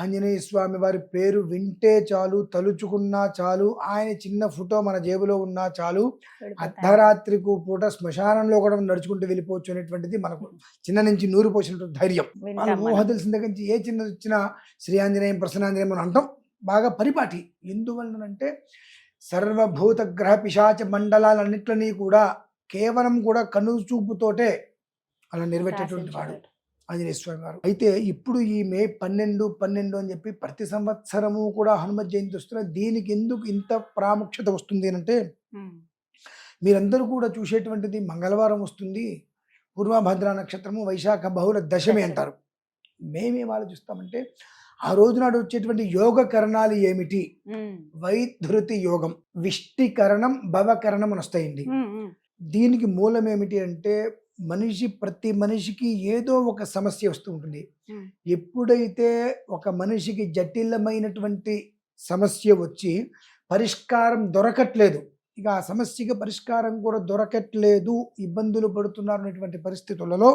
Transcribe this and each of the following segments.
ఆంజనేయ స్వామి వారి పేరు వింటే చాలు, తలుచుకున్నా చాలు, ఆయన చిన్న ఫోటో మన జేబులో ఉన్నా చాలు, అర్ధరాత్రికి పూట శ్మశానంలో కూడా నడుచుకుంటూ వెళ్ళిపోవచ్చు అనేటువంటిది మనకు చిన్న నుంచి నూరు పోసినటువంటి ధైర్యం. వాళ్ళ ఊహ తెలిసిన దగ్గర నుంచి ఏ చిన్నది వచ్చినా శ్రీ ఆంజనేయం ప్రసన్నాంజనేయం అని అంటాం బాగా పరిపాటి. ఎందువలనంటే సర్వభూత గ్రహ పిశాచ మండలాలన్నిట్లని కూడా కేవలం కూడా కనుచూపుతోటే అలా నెరవేర్చేటువంటి వాడు ఆంజనేయ స్వామి వారు. అయితే ఇప్పుడు ఈ మే 12 అని చెప్పి ప్రతి సంవత్సరము కూడా హనుమత్ జయంతి వస్తున్న. దీనికి ఎందుకు ఇంత ప్రాముఖ్యత వస్తుంది అంటే మీరందరూ కూడా చూసేటువంటిది మంగళవారం వస్తుంది, పూర్వభద్ర నక్షత్రము, వైశాఖ బహుళ దశమి అంటారు. మేమేం ఆలోచిస్తామంటే ఆ రోజు నాడు వచ్చేటువంటి యోగకరణాలు ఏమిటి? వైధృతి యోగం, విష్టికరణం, భవకరణం అని వస్తాయండి. దీనికి మూలం ఏమిటి అంటే ప్రతి మనిషికి ఏదో ఒక సమస్య వస్తూ ఉంటుంది. ఎప్పుడైతే ఒక మనిషికి జటిలమైనటువంటి సమస్య వచ్చి పరిష్కారం దొరకట్లేదు, ఇక ఆ సమస్యకి పరిష్కారం కూడా దొరకట్లేదు, ఇబ్బందులు పడుతున్నారు అనేటువంటి పరిస్థితులలో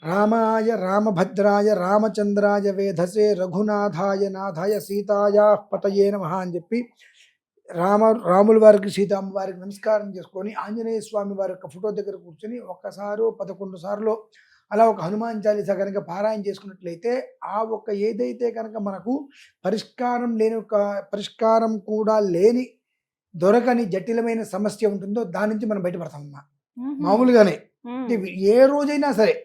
రామాయ రామభద్రాయ రామచంద్రాయ వేధసే రఘునాథాయ నాథాయ సీతాయా పతయే నమః అని చెప్పి రాముల వారికి సీతమ్మ వారికి నమస్కారం చేసుకొని ఆంజనేయ స్వామి వారి యొక్క ఫోటో దగ్గర కూర్చొని 11 సార్లు అలా ఒక హనుమాన్ చాలీసా కనుక పారాయణ చేసుకున్నట్లయితే ఆ ఒక ఏదైతే కనుక మనకు పరిష్కారం కూడా లేని దొరకని జటిలమైన సమస్య ఉంటుందో దాని నుంచి మనం బయటపడతామమ్మా. మామూలుగానే ఏ రోజైనా సరే.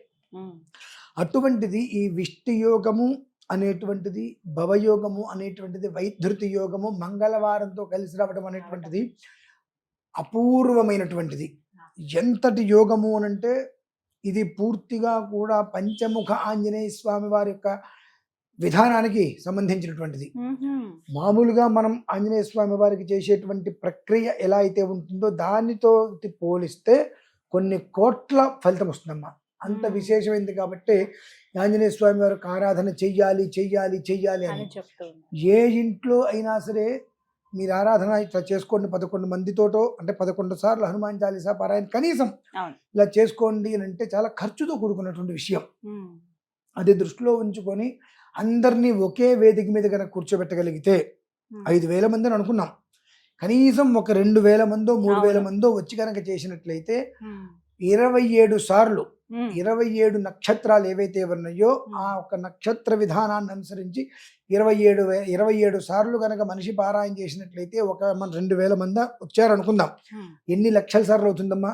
అటువంటిది ఈ విష్టి యోగము అనేటువంటిది, భవయోగము అనేటువంటిది, వైధృతి యోగము మంగళవారంతో కలిసి రావడం అనేటువంటిది అపూర్వమైనటువంటిది. ఎంతటి యోగము అనంటే ఇది పూర్తిగా కూడా పంచముఖ ఆంజనేయ స్వామి వారి యొక్క విధానానికి సంబంధించినటువంటిది. మామూలుగా మనం ఆంజనేయ స్వామి వారికి చేసేటువంటి ప్రక్రియ ఎలా అయితే ఉంటుందో దానితో పోలిస్తే కొన్ని కోట్ల ఫలితం వస్తుందమ్మా. అంత విశేషమైంది కాబట్టి ఆంజనేయ స్వామి వారికి ఆరాధన చెయ్యాలి చెయ్యాలి చెయ్యాలి అని ఏ ఇంట్లో అయినా సరే మీరు ఆరాధన ఇట్లా చేసుకోండి. 11 మందితోటో అంటే 11 సార్లు హనుమాన్ చాలీసా పారాయణ కనీసం ఇలా చేసుకోండి అని అంటే చాలా ఖర్చుతో కూడుకున్నటువంటి విషయం. అది దృష్టిలో ఉంచుకొని అందరినీ ఒకే వేదిక మీద కనుక కూర్చోబెట్టగలిగితే 5,000 మంది అని అనుకున్నాం, కనీసం ఒక 2,000 మందో 3,000 మందో వచ్చి కనుక చేసినట్లయితే 27 సార్లు 27 నక్షత్రాలు ఏవైతే ఉన్నాయో ఆ ఒక నక్షత్ర విధానాన్ని అనుసరించి 27 సార్లు కనుక మనిషి పారాయణ చేసినట్లయితే ఒక 2,000 మంది వచ్చారనుకుందాం. ఎన్ని లక్షల సార్లు అవుతుందమ్మా?